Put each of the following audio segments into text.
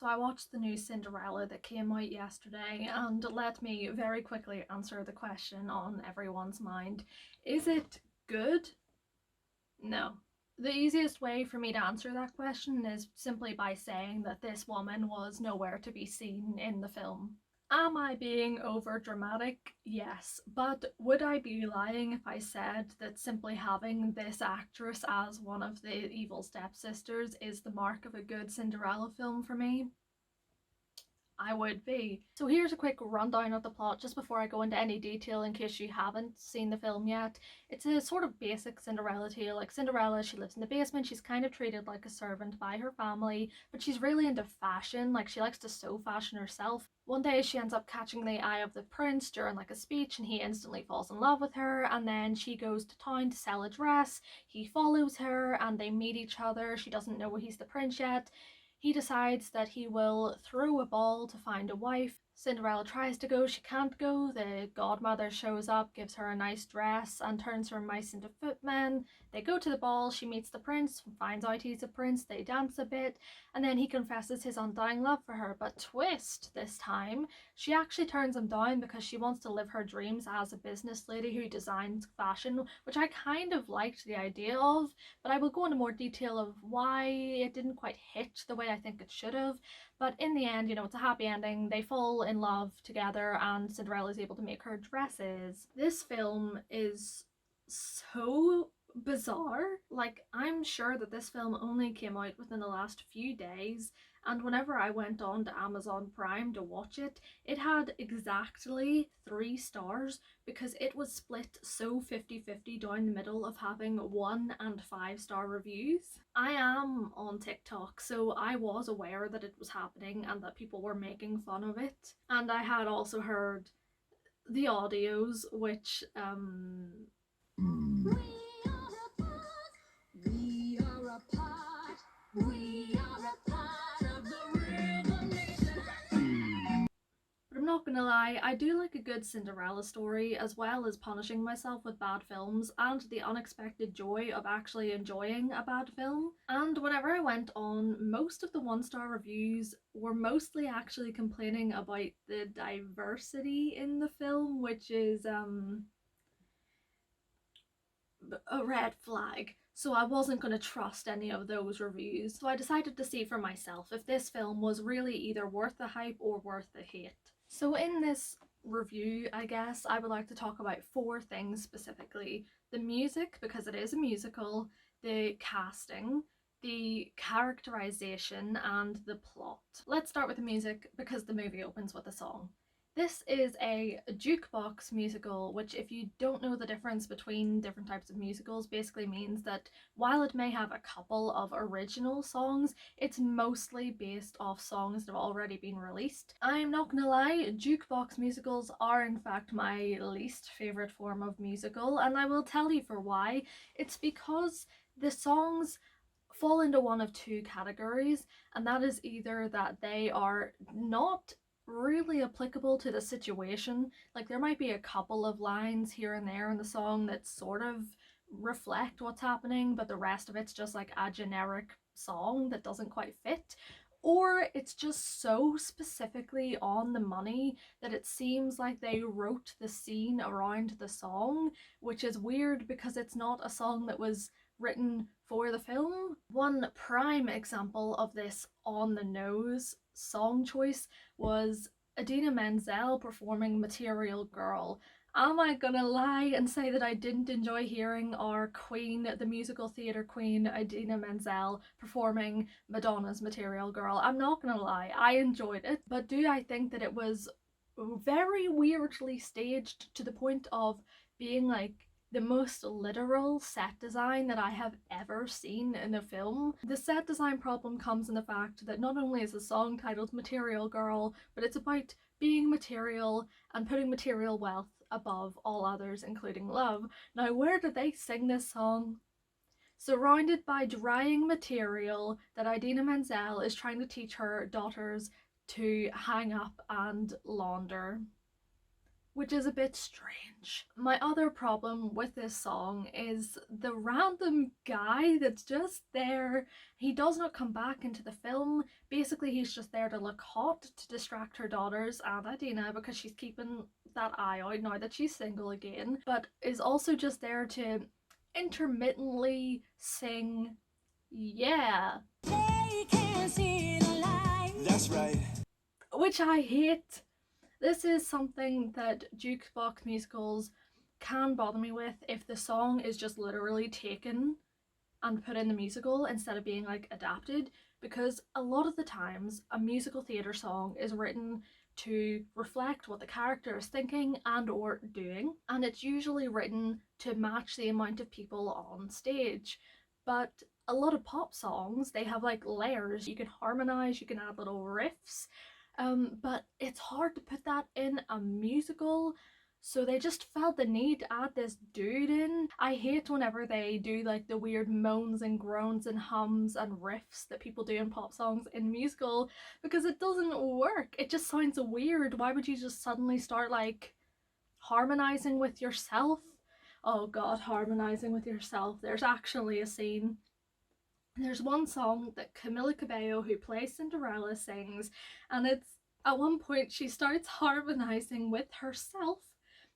I watched the new Cinderella that came out yesterday, and let me very quickly answer the question on everyone's mind. Is it good? No. The easiest way for me to answer that question is simply by saying that this woman was nowhere to be seen in the film. Am I being over dramatic? Yes, but would I be lying if I said that simply having this actress as one of the evil stepsisters is the mark of a good Cinderella film for me? I would be. So here's a quick rundown of the plot just before I go into any detail in case you haven't seen the film yet. It's a sort of basic Cinderella tale. Like Cinderella, she lives in the basement, she's kind of treated like a servant by her family, but she's really into fashion, like she likes to sew fashion herself. One day she ends up catching the eye of the prince during like a speech and he instantly falls in love with her, and then she goes to town to sell a dress. He follows her and they meet each other. She doesn't know he's the prince yet. He decides that he will throw a ball to find a wife. Cinderella tries to go, she can't go. The godmother shows up, gives her a nice dress and turns her mice into footmen. They go to the ball, she meets the prince, finds out he's a prince, they dance a bit, and then he confesses his undying love for her. But twist, this time, she actually turns him down because she wants to live her dreams as a business lady who designs fashion, which I kind of liked the idea of, but I will go into more detail of why it didn't quite hit the way I think it should have. But in the end, you know, it's a happy ending. They fall in love together and Cinderella is able to make her dresses. This film is so bizarre. Like, I'm sure that this film only came out within the last few days, and whenever I went on to Amazon Prime to watch it, it had exactly 3 stars because it was split so 50-50 down the middle of having 1 and 5-star reviews. I am on TikTok, so I was aware that it was happening and that people were making fun of it. And I had also heard the audios, which we are a part, we are a part of the rhythm nation. But I'm not gonna lie, I do like a good Cinderella story, as well as punishing myself with bad films and the unexpected joy of actually enjoying a bad film. And whenever I went on, most of the 1-star reviews were mostly actually complaining about the diversity in the film, which is a red flag. So I wasn't going to trust any of those reviews. So I decided to see for myself if this film was really either worth the hype or worth the hate. So in this review, I guess, I would like to talk about 4 things specifically. The music, because it is a musical, the casting, the characterization, and the plot. Let's start with the music because the movie opens with a song. This is a jukebox musical, which, if you don't know the difference between different types of musicals, basically means that while it may have a couple of original songs, it's mostly based off songs that have already been released. I'm not gonna lie, jukebox musicals are in fact my least favourite form of musical, and I will tell you for why. It's because the songs fall into one of 2 categories, and that is either that they are not really applicable to the situation. Like, there might be a couple of lines here and there in the song that sort of reflect what's happening, but the rest of it's just like a generic song that doesn't quite fit. Or it's just so specifically on the money that it seems like they wrote the scene around the song, which is weird because it's not a song that was written for the film. One prime example of this on the nose song choice was Idina Menzel performing Material Girl. Am I gonna lie and say that I didn't enjoy hearing our queen, the musical theatre queen, Idina Menzel, performing Madonna's Material Girl? I'm not gonna lie, I enjoyed it, but do I think that it was very weirdly staged to the point of being like the most literal set design that I have ever seen in a film? The set design problem comes in the fact that not only is the song titled Material Girl, but it's about being material and putting material wealth above all others, including love. Now, where did they sing this song? Surrounded by drying material that Idina Menzel is trying to teach her daughters to hang up and launder. which is a bit strange. My other problem with this song is the random guy that's just there. He does not come back into the film. Basically, he's just there to look hot to distract her daughters and Idina because she's keeping that eye out now that she's single again, but is also just there to intermittently sing, yeah. They can't see the light. That's right. Which I hate. This is something that jukebox musicals can bother me with if the song is just literally taken and put in the musical instead of being like adapted, because a lot of the times a musical theatre song is written to reflect what the character is thinking and or doing, and it's usually written to match the amount of people on stage. But a lot of pop songs, they have like layers. You can harmonize, you can add little riffs, but it's hard to put that in a musical. So they just felt the need to add this dude in. I hate whenever they do like the weird moans and groans and hums and riffs that people do in pop songs in musical, because it doesn't work. It just sounds weird. Why would you just suddenly start like harmonizing with yourself? Oh god, harmonizing with yourself. There's actually a scene. There's one song that Camila Cabello, who plays Cinderella, sings, and it's at one point she starts harmonizing with herself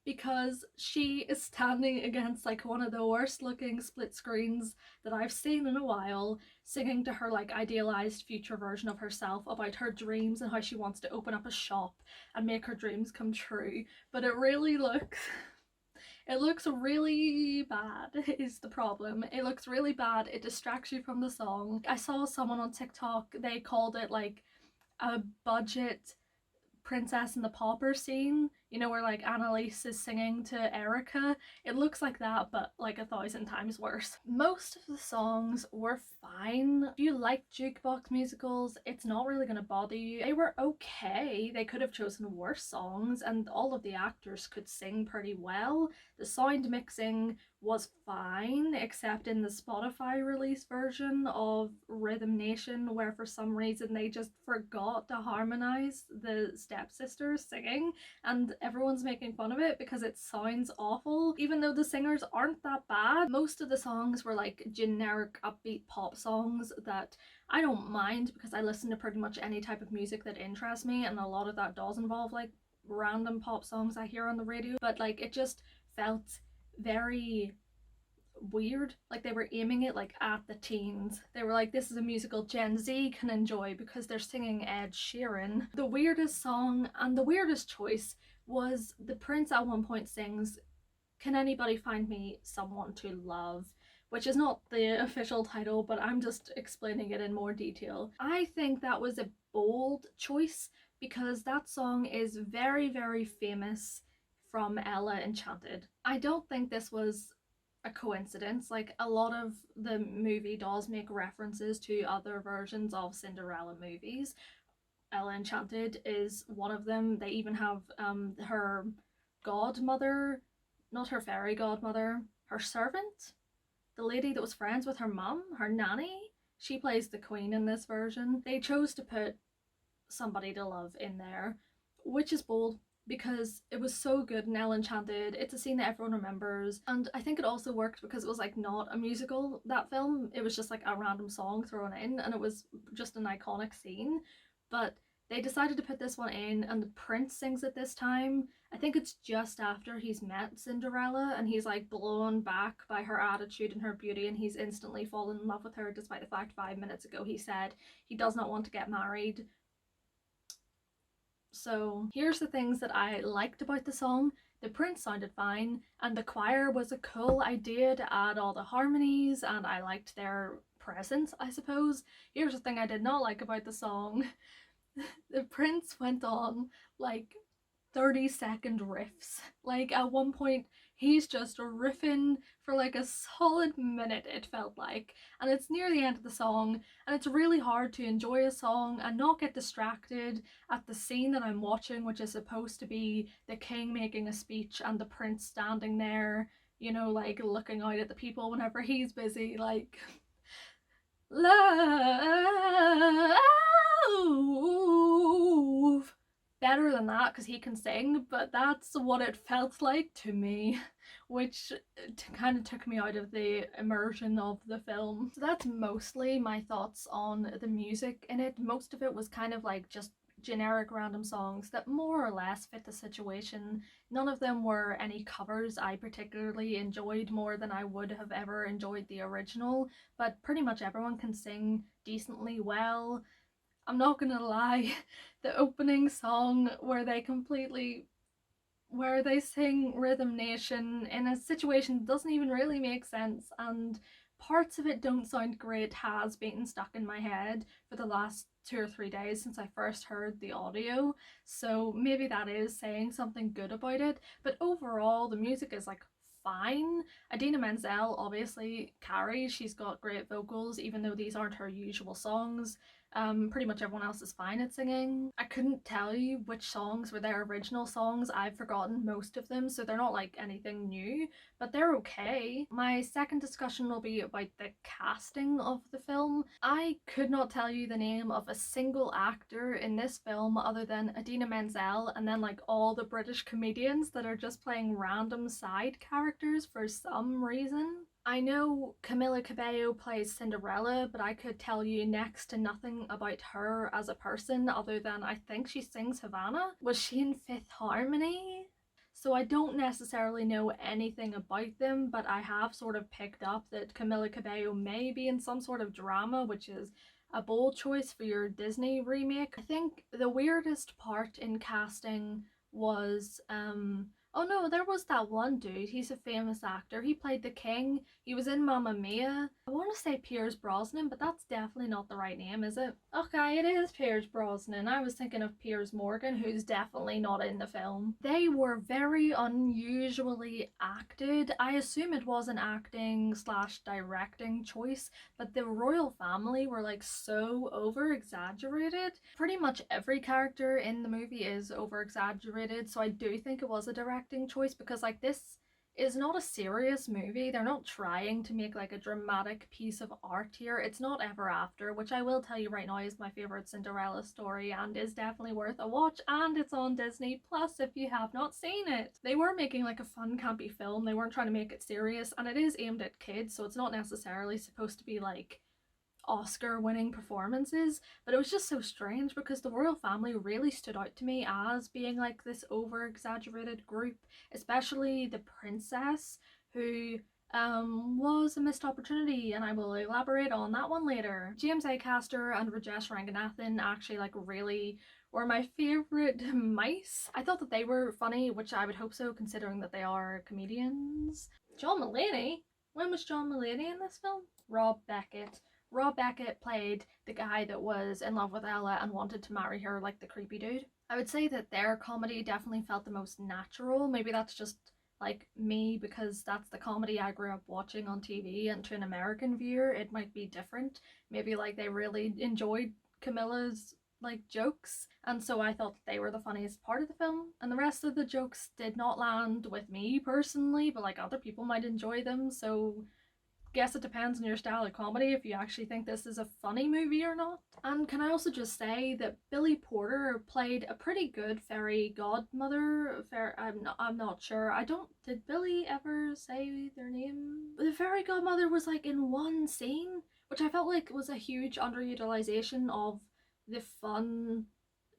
because she is standing against like one of the worst looking split screens that I've seen in a while, singing to her like idealized future version of herself about her dreams and how she wants to open up a shop and make her dreams come true. But it really looks it looks really bad is the problem. It looks really bad. It distracts you from the song. I saw someone on TikTok, they called it like a budget Princess and the Pauper scene, you know, where like Annalise is singing to Erica. It looks like that, but like 1,000 times worse. Most of the songs were fine. If you like jukebox musicals, it's not really gonna bother you. They were okay. They could have chosen worse songs, and all of the actors could sing pretty well. The sound mixing was fine, except in the Spotify release version of Rhythm Nation, where for some reason they just forgot to harmonize the stepsisters singing, and everyone's making fun of it because it sounds awful, even though the singers aren't that bad. Most of the songs were like generic upbeat pop songs that I don't mind because I listen to pretty much any type of music that interests me, and a lot of that does involve like random pop songs I hear on the radio, but like it just felt very weird. Like they were aiming it like at the teens. They were like, this is a musical Gen Z can enjoy because they're singing Ed Sheeran. The weirdest song and the weirdest choice was the prince at one point sings, "Can anybody find me someone to love?" which is not the official title, but I'm just explaining it in more detail. I think that was a bold choice because that song is very, very famous from Ella Enchanted. I don't think this was a coincidence. Like a lot of the movie does make references to other versions of Cinderella movies. Ella Enchanted is one of them. They even have her godmother, not her fairy godmother, her servant, the lady that was friends with her mum, her nanny. She plays the queen in this version. They chose to put somebody to love in there, which is bold because it was so good in Ella Enchanted. It's a scene that everyone remembers, and I think it also worked because it was like not a musical, that film. It was just like a random song thrown in, and it was just an iconic scene. But they decided to put this one in, and the prince sings it this time. I think it's just after he's met Cinderella and he's like blown back by her attitude and her beauty, and he's instantly fallen in love with her despite the fact 5 minutes ago he said he does not want to get married. So here's the things that I liked about the song. The prince sounded fine, and the choir was a cool idea to add all the harmonies, and I liked their presence, I suppose. Here's the thing I did not like about the song. The prince went on like 30-second riffs. Like at one point he's just riffing for like a solid minute, it felt like, and it's near the end of the song, and it's really hard to enjoy a song and not get distracted at the scene that I'm watching, which is supposed to be the king making a speech and the prince standing there, you know, like looking out at the people whenever he's busy like love. better than that because he can sing, but that's what it felt like to me, which kind of took me out of the immersion of the film. So that's mostly my thoughts on the music in it. Most of it was kind of like just generic random songs that more or less fit the situation. None of them were any covers I particularly enjoyed more than I would have ever enjoyed the original, but pretty much everyone can sing decently well. I'm not gonna lie, the opening song where they sing Rhythm Nation in a situation that doesn't even really make sense, and parts of it don't sound great, has been stuck in my head for the last 2 or 3 days since I first heard the audio, so maybe that is saying something good about it. But overall the music is like fine. Idina Menzel obviously carries, she's got great vocals even though these aren't her usual songs. Pretty much everyone else is fine at singing. I couldn't tell you which songs were their original songs. I've forgotten most of them, so they're not like anything new, but they're okay. My second discussion will be about the casting of the film. I could not tell you the name of a single actor in this film other than Idina Menzel and then like all the British comedians that are just playing random side characters for some reason. I know Camila Cabello plays Cinderella, but I could tell you next to nothing about her as a person other than I think she sings Havana. Was she in Fifth Harmony? So I don't necessarily know anything about them, but I have sort of picked up that Camila Cabello may be in some sort of drama, which is a bold choice for your Disney remake. I think the weirdest part in casting was oh no, there was that one dude, he's a famous actor, he played the king, he was in Mamma Mia. I want to say Pierce Brosnan, but that's definitely not the right name, is it? Okay, it is Pierce Brosnan. I was thinking of Piers Morgan, who's definitely not in the film. They were very unusually acted. I assume it was an acting slash directing choice, but the royal family were like so over exaggerated. Pretty much every character in the movie is over exaggerated, so I do think it was a directing choice because like this is not a serious movie. They're not trying to make like a dramatic piece of art here. It's not Ever After, which I will tell you right now is my favorite Cinderella story and is definitely worth a watch, and it's on Disney Plus if you have not seen it. They were making like a fun campy film. They weren't trying to make it serious, and it is aimed at kids, so it's not necessarily supposed to be like Oscar winning performances, but it was just so strange because the royal family really stood out to me as being like this over exaggerated group, especially the princess, who was a missed opportunity, and I will elaborate on that one later. James Acaster and Rajesh Ranganathan actually like really were my favorite mice. I thought that they were funny, which I would hope so considering that they are comedians. John Mulaney? When was John Mulaney in this film? Rob Beckett. Rob Beckett played the guy that was in love with Ella and wanted to marry her, like the creepy dude. I would say that their comedy definitely felt the most natural. Maybe that's just like me because that's the comedy I grew up watching on TV, and to an American viewer it might be different. Maybe like they really enjoyed Camilla's like jokes, and so I thought that they were the funniest part of the film, and the rest of the jokes did not land with me personally, but like other people might enjoy them, so guess it depends on your style of comedy if you actually think this is a funny movie or not. And can I also just say that Billy Porter played a pretty good fairy godmother. I'm not sure. Did Billy ever say their name? The fairy godmother was like in one scene, which I felt like was a huge underutilization of the fun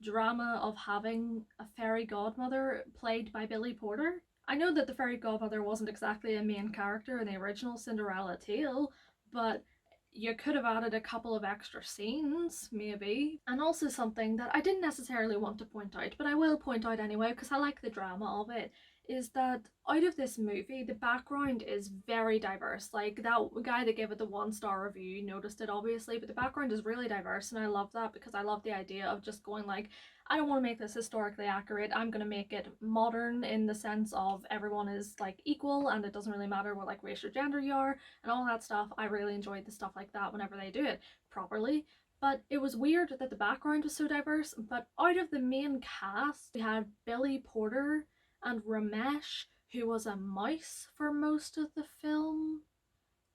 drama of having a fairy godmother played by Billy Porter. I know that the fairy godmother wasn't exactly a main character in the original Cinderella tale, but you could have added a couple of extra scenes, maybe. And also something that I didn't necessarily want to point out, but I will point out anyway because I like the drama of it, is that out of this movie, the background is very diverse. Like that guy that gave it the 1-star review noticed it obviously, but the background is really diverse, and I love that because I love the idea of just going like, I don't want to make this historically accurate, I'm going to make it modern in the sense of everyone is like equal and it doesn't really matter what like race or gender you are and all that stuff. I really enjoyed the stuff like that whenever they do it properly. But it was weird that the background was so diverse. But out of the main cast, we had Billy Porter and Ramesh, who was a mouse for most of the film.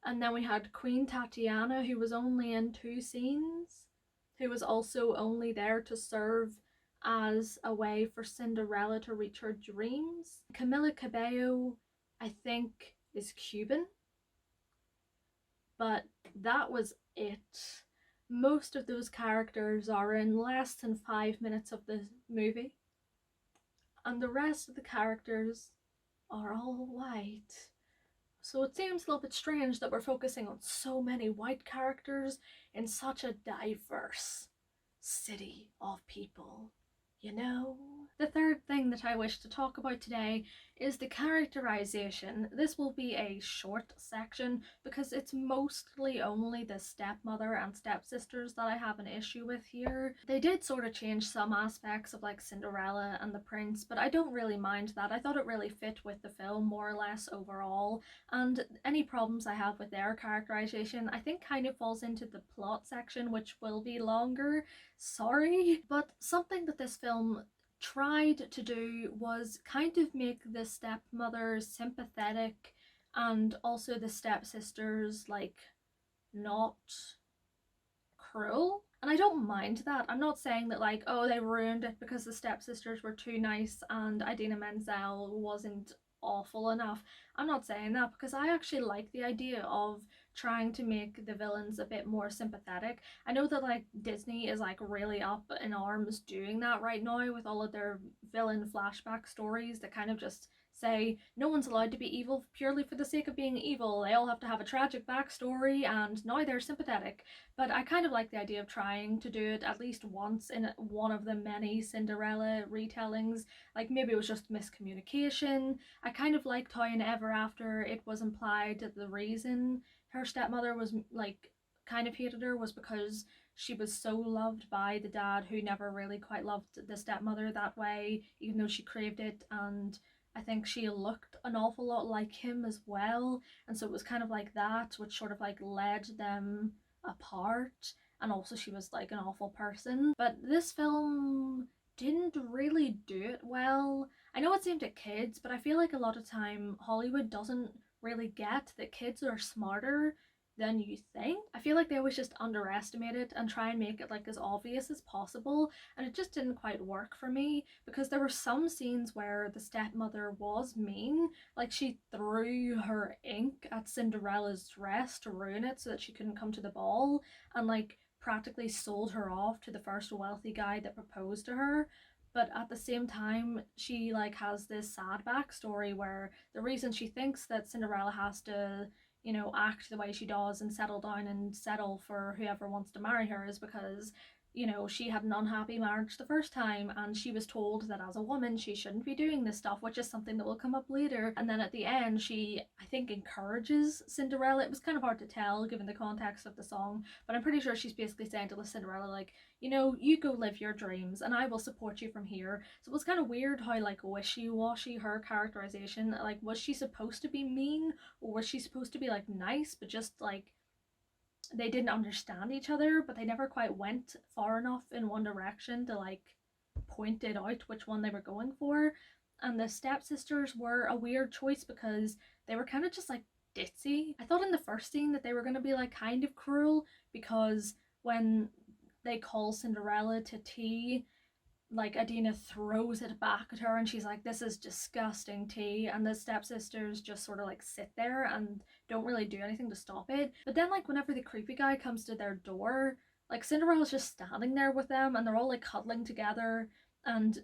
And then we had Queen Tatiana, who was only in 2 scenes, who was also only there to serve as a way for Cinderella to reach her dreams. Camila Cabello, I think, is Cuban, but that was it. Most of those characters are in less than 5 minutes of the movie, and the rest of the characters are all white. So it seems a little bit strange that we're focusing on so many white characters in such a diverse city of people, you know? The third thing that I wish to talk about today is the characterization. This will be a short section because it's mostly only the stepmother and stepsisters that I have an issue with here. They did sort of change some aspects of like Cinderella and the prince, but I don't really mind that. I thought it really fit with the film more or less overall, and any problems I have with their characterization I think kind of falls into the plot section, which will be longer. Sorry. But something that this film tried to do was kind of make the stepmother sympathetic and also the stepsisters like not cruel. And I don't mind that. I'm not saying that like, oh, they ruined it because the stepsisters were too nice and Idina Menzel wasn't awful enough. I'm not saying that, because I actually like the idea of trying to make the villains a bit more sympathetic. I know that like Disney is like really up in arms doing that right now with all of their villain flashback stories that kind of just say no one's allowed to be evil purely for the sake of being evil. They all have to have a tragic backstory and now they're sympathetic. But I kind of like the idea of trying to do it at least once in one of the many Cinderella retellings. Like maybe it was just miscommunication. I kind of liked how in Ever After it was implied that the reason her stepmother was like kind of hated her was because she was so loved by the dad, who never really quite loved the stepmother that way, even though she craved it. And I think she looked an awful lot like him as well, and so it was kind of like that, which sort of like led them apart. And also she was like an awful person. But this film didn't really do it well. I know it's aimed at kids, but I feel like a lot of time Hollywood doesn't really get that kids are smarter than you think. I feel like they always just underestimate it and try and make it like as obvious as possible, and it just didn't quite work for me, because there were some scenes where the stepmother was mean. Like she threw her ink at Cinderella's dress to ruin it so that she couldn't come to the ball, and like practically sold her off to the first wealthy guy that proposed to her. But at the same time, she like has this sad backstory where the reason she thinks that Cinderella has to, you know, act the way she does and settle down and settle for whoever wants to marry her is because, you know, she had an unhappy marriage the first time and she was told that as a woman she shouldn't be doing this stuff, which is something that will come up later. And then at the end she, I think, encourages Cinderella. It was kind of hard to tell given the context of the song, but I'm pretty sure she's basically saying to Cinderella like, you know, you go live your dreams and I will support you from here. So it was kind of weird how like wishy-washy her characterization, like was she supposed to be mean or was she supposed to be like nice, but just like they didn't understand each other, but they never quite went far enough in one direction to like point it out which one they were going for. And the stepsisters were a weird choice because they were kind of just like ditzy. I thought in the first scene that they were going to be like kind of cruel, because when they call Cinderella to tea, like Idina throws it back at her and she's like, this is disgusting tea, and the stepsisters just sort of like sit there and don't really do anything to stop it. But then like whenever the creepy guy comes to their door, like Cinderella's just standing there with them and they're all like cuddling together, and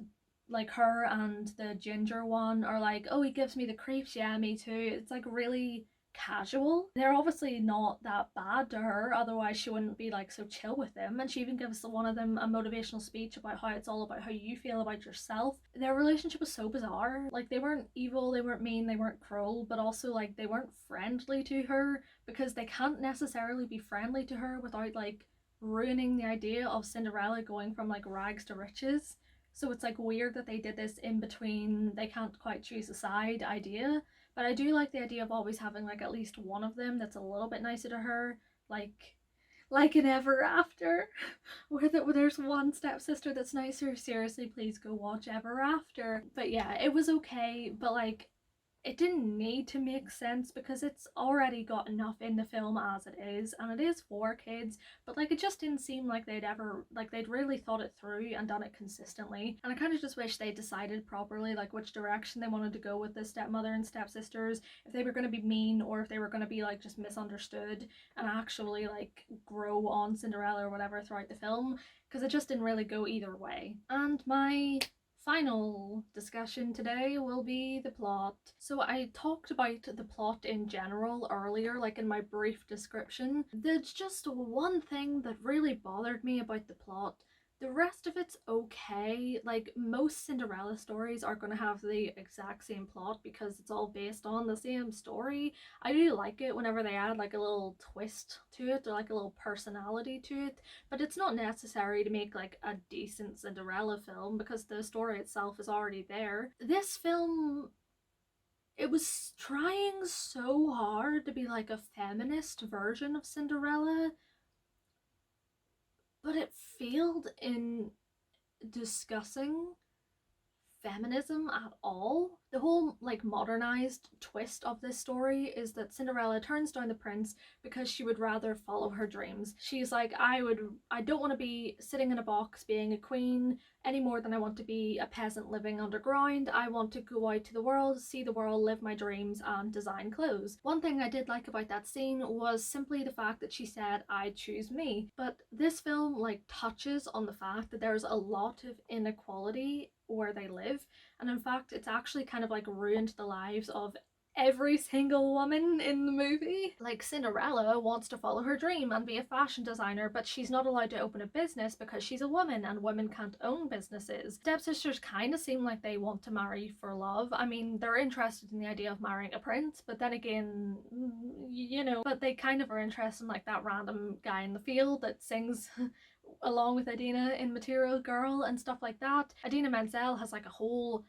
like her and the ginger one are like, oh, he gives me the creeps, yeah, me too. It's like really casual. They're obviously not that bad to her, otherwise she wouldn't be like so chill with them. And she even gives one of them a motivational speech about how it's all about how you feel about yourself. Their relationship was so bizarre. Like they weren't evil, they weren't mean, they weren't cruel, but also like they weren't friendly to her, because they can't necessarily be friendly to her without like ruining the idea of Cinderella going from like rags to riches. So it's like weird that they did this in between, they can't quite choose a side idea. But I do like the idea of always having like at least one of them that's a little bit nicer to her, like in Ever After, where there's one stepsister that's nicer. Seriously, please go watch Ever After. But yeah, it was okay, but like it didn't need to make sense because it's already got enough in the film as it is, and it is for kids, but like it just didn't seem like they'd really thought it through and done it consistently. And I kind of just wish they decided properly like which direction they wanted to go with the stepmother and stepsisters, if they were going to be mean or if they were going to be like just misunderstood and actually like grow on Cinderella or whatever throughout the film, because it just didn't really go either way. And my final discussion today will be the plot. So I talked about the plot in general earlier, like in my brief description. There's just one thing that really bothered me about the plot. The rest of it's okay. Like most Cinderella stories are going to have the exact same plot because it's all based on the same story. I do like it whenever they add like a little twist to it or like a little personality to it, but it's not necessary to make like a decent Cinderella film because the story itself is already there. This film, it was trying so hard to be like a feminist version of Cinderella, but it failed in discussing feminism at all. The whole like modernized twist of this story is that Cinderella turns down the prince because she would rather follow her dreams. She's like, I don't want to be sitting in a box being a queen any more than I want to be a peasant living underground. I want to go out to the world, see the world, live my dreams and design clothes. One thing I did like about that scene was simply the fact that she said, I choose me. But this film like touches on the fact that there's a lot of inequality where they live, and in fact it's actually kind of like ruined the lives of every single woman in the movie. Like Cinderella wants to follow her dream and be a fashion designer, but she's not allowed to open a business because she's a woman and women can't own businesses. Stepsisters kind of seem like they want to marry for love. I mean, they're interested in the idea of marrying a prince, but then again, you know, but they kind of are interested in like that random guy in the field that sings along with Idina in Material Girl and stuff like that. Idina Menzel has like a whole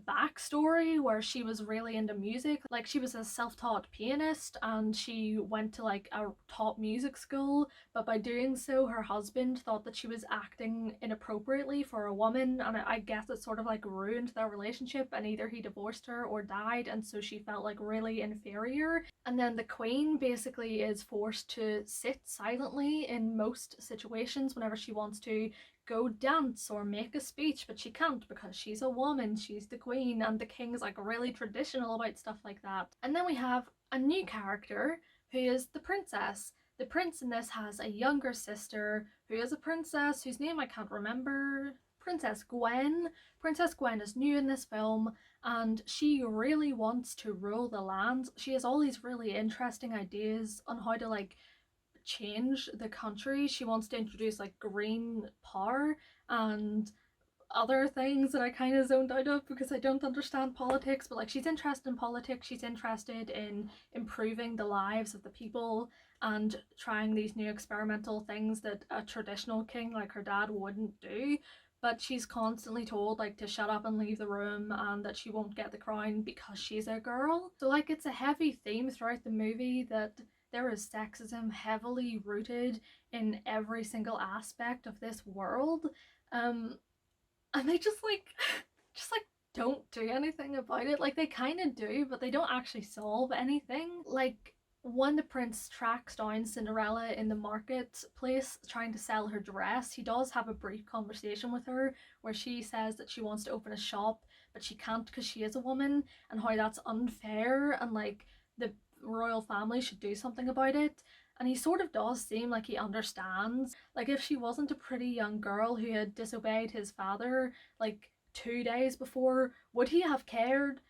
backstory where she was really into music. Like she was a self-taught pianist and she went to like a top music school, but by doing so her husband thought that she was acting inappropriately for a woman, and I guess it sort of like ruined their relationship, and either he divorced her or died, and so she felt like really inferior. And then the queen basically is forced to sit silently in most situations whenever she wants to go dance or make a speech, but she can't because she's a woman, she's the queen, and the king's like really traditional about stuff like that. And then we have a new character who is the princess. The prince in this has a younger sister who is a princess whose name I can't remember. Princess Gwen. Princess Gwen is new in this film and she really wants to rule the land. She has all these really interesting ideas on how to like change the country. She wants to introduce like green power and other things that I kind of zoned out of because I don't understand politics, but like she's interested in politics, she's interested in improving the lives of the people and trying these new experimental things that a traditional king like her dad wouldn't do. But she's constantly told like to shut up and leave the room and that she won't get the crown because she's a girl. So like it's a heavy theme throughout the movie that there is sexism heavily rooted in every single aspect of this world. And they just like don't do anything about it. Like they kind of do, but they don't actually solve anything. Like when the prince tracks down Cinderella in the marketplace trying to sell her dress, he does have a brief conversation with her where she says that she wants to open a shop but she can't because she is a woman, and how that's unfair and like the royal family should do something about it. And he sort of does seem like he understands. Like if she wasn't a pretty young girl who had disobeyed his father like 2 days before, would he have cared?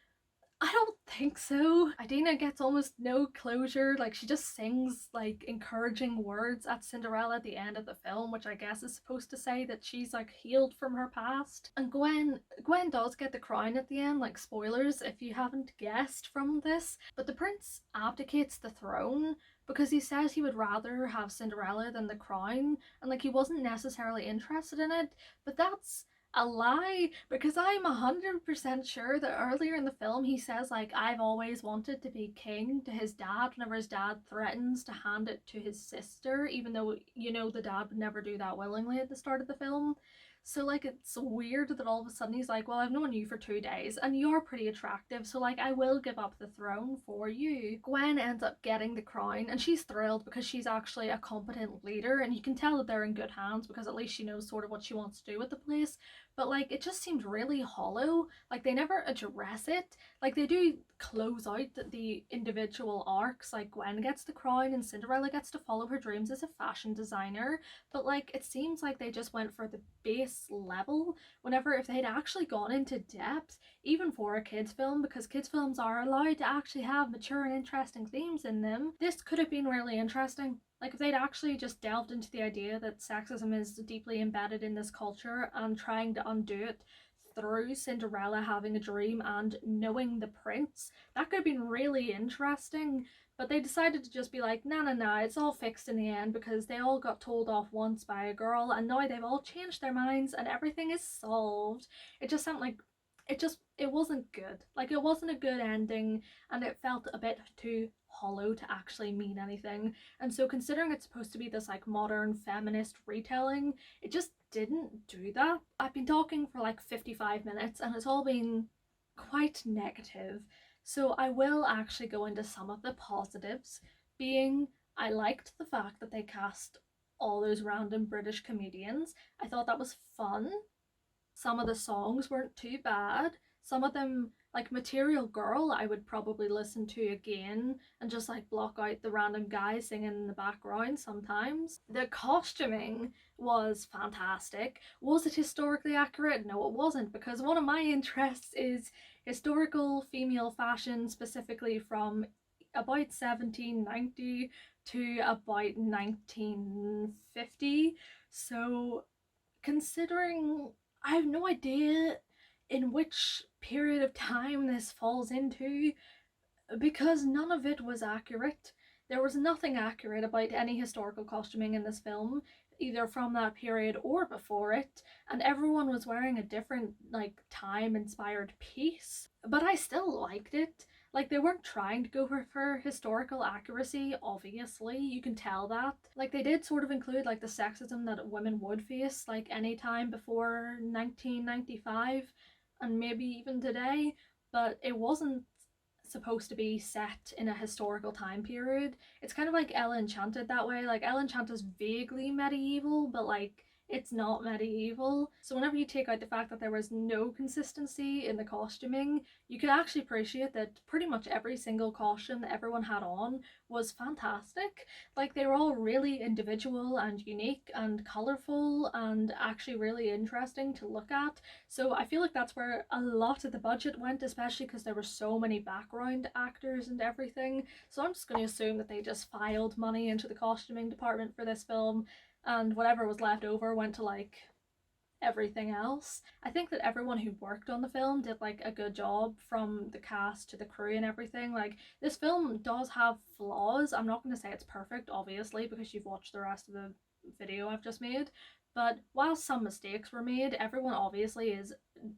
I don't think so. Idina gets almost no closure. Like she just sings like encouraging words at Cinderella at the end of the film, which I guess is supposed to say that she's like healed from her past. And Gwen does get the crown at the end, like spoilers if you haven't guessed from this. But the prince abdicates the throne because he says he would rather have Cinderella than the crown, and like he wasn't necessarily interested in it. But that's a lie, because I'm 100% sure that earlier in the film he says like, I've always wanted to be king to his dad whenever his dad threatens to hand it to his sister, even though, you know, the dad would never do that willingly at the start of the film. So like it's weird that all of a sudden he's like, well, I've known you for 2 days and you're pretty attractive, so like I will give up the throne for you. Gwen ends up getting the crown and she's thrilled because she's actually a competent leader, and you can tell that they're in good hands because at least she knows sort of what she wants to do with the place. But like it just seemed really hollow. Like they never address it. Like they do close out the individual arcs, like Gwen gets the crown and Cinderella gets to follow her dreams as a fashion designer, but like it seems like they just went for the base level, whenever if they'd actually gone into depth, even for a kids film, because kids films are allowed to actually have mature and interesting themes in them, this could have been really interesting. Like if they'd actually just delved into the idea that sexism is deeply embedded in this culture and trying to undo it through Cinderella having a dream and knowing the prince, that could have been really interesting. But they decided to just be like, nah, nah, nah, it's all fixed in the end because they all got told off once by a girl and now they've all changed their minds and everything is solved. It just sounded like it wasn't good. Like it wasn't a good ending and it felt a bit too hollow to actually mean anything. And so considering it's supposed to be this like modern feminist retelling, it just didn't do that. I've been talking for like 55 minutes and it's all been quite negative. So I will actually go into some of the positives, being I liked the fact that they cast all those random British comedians. I thought that was fun. Some of the songs weren't too bad. Some of them, like Material Girl, I would probably listen to again and just like block out the random guy singing in the background sometimes. The costuming was fantastic. Was it historically accurate? No, it wasn't, because one of my interests is historical female fashion, specifically from about 1790 to about 1950. So considering I have no idea in which period of time this falls into, because none of it was accurate. There was nothing accurate about any historical costuming in this film, either from that period or before it, and everyone was wearing a different, like, time inspired piece. But I still liked it. Like, they weren't trying to go for historical accuracy, obviously, you can tell that. Like, they did sort of include, like, the sexism that women would face, like, any time before 1995, and maybe even today, but it wasn't supposed to be set in a historical time period. It's kind of like Ella Enchanted that way. Like Ella Enchanted's vaguely medieval, but like it's not medieval. So whenever you take out the fact that there was no consistency in the costuming, you can actually appreciate that pretty much every single costume that everyone had on was fantastic. Like they were all really individual and unique and colourful and actually really interesting to look at. So I feel like that's where a lot of the budget went, especially because there were so many background actors and everything. So I'm just going to assume that they just filed money into the costuming department for this film, and whatever was left over went to like everything else. I think that everyone who worked on the film did like a good job, from the cast to the crew and everything. Like this film does have flaws. I'm not going to say it's perfect, obviously, because you've watched the rest of the video I've just made. But while some mistakes were made, everyone obviously is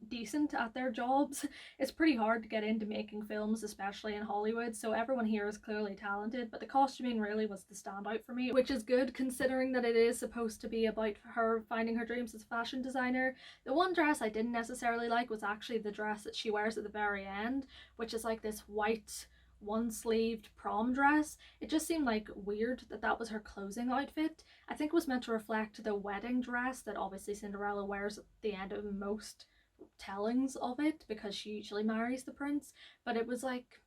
decent at their jobs. It's pretty hard to get into making films, especially in Hollywood, so everyone here is clearly talented, but the costuming really was the standout for me, which is good considering that it is supposed to be about her finding her dreams as a fashion designer. The one dress I didn't necessarily like was actually the dress that she wears at the very end, which is like this white one-sleeved prom dress. It just seemed like weird that that was her closing outfit. I think it was meant to reflect the wedding dress that obviously Cinderella wears at the end of most tellings of it, because she usually marries the prince, but it was like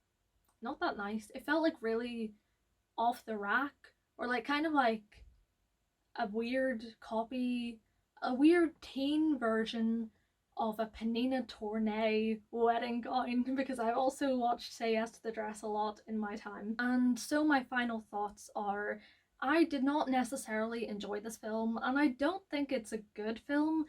not that nice. It felt like really off the rack, or like kind of like a weird copy, a weird teen version of a Panina Tournay wedding gown, because I also watched Say Yes to the Dress a lot in my time. And so my final thoughts are, I did not necessarily enjoy this film, and I don't think it's a good film,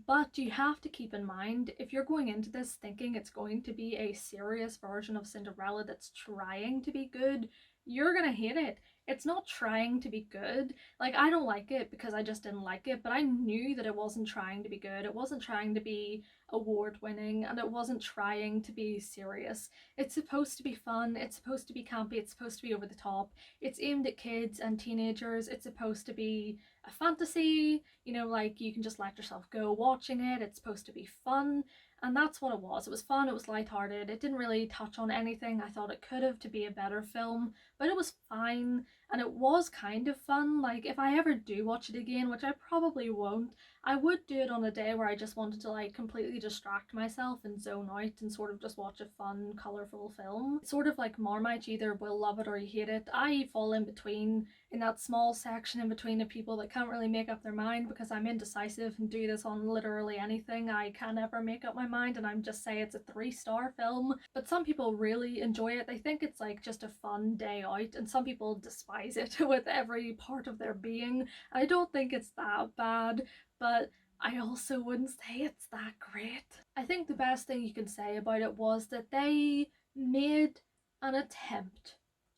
but you have to keep in mind, if you're going into this thinking it's going to be a serious version of Cinderella that's trying to be good, you're gonna hate it. It's not trying to be good. Like, I don't like it because I just didn't like it, but I knew that it wasn't trying to be good. It wasn't trying to be award winning, and it wasn't trying to be serious. It's supposed to be fun, it's supposed to be campy, it's supposed to be over the top. It's aimed at kids and teenagers. It's supposed to be a fantasy, you know, like you can just let yourself go watching it, it's supposed to be fun, and that's what it was. It was fun, it was lighthearted, it didn't really touch on anything I thought it could have to be a better film, but it was fine, and it was kind of fun. Like, if I ever do watch it again, which I probably won't, I would do it on a day where I just wanted to like completely distract myself and zone out and sort of just watch a fun, colourful film. It's sort of like Marmite, you either will love it or you hate it. I fall in between, in that small section in between of people that can't really make up their mind because I'm indecisive and do this on literally anything. I can never make up my mind and I'm just say it's a 3-star film. But some people really enjoy it. They think it's like just a fun day out, and some people despise it with every part of their being. I don't think it's that bad, but I also wouldn't say it's that great. I think the best thing you can say about it was that they made an attempt.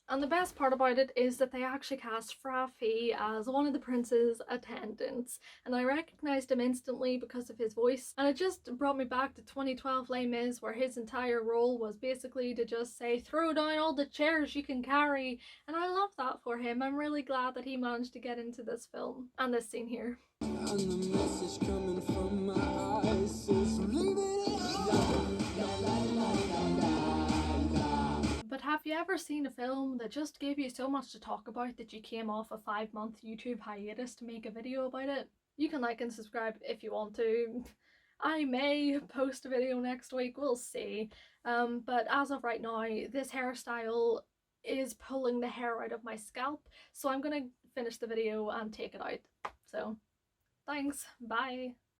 And the best part about it is that they actually cast Frafi as one of the prince's attendants, and I recognised him instantly because of his voice, and it just brought me back to 2012 Les Mis, where his entire role was basically to just say, throw down all the chairs you can carry, and I love that for him. I'm really glad that he managed to get into this film. And this scene here. And the message coming from my eyes says, leave it alone. But have you ever seen a film that just gave you so much to talk about that you came off a 5-month YouTube hiatus to make a video about it? You can like and subscribe if you want to. I may post a video next week, we'll see. But as of right now, this hairstyle is pulling the hair out of my scalp, so I'm gonna finish the video and take it out. So thanks, bye.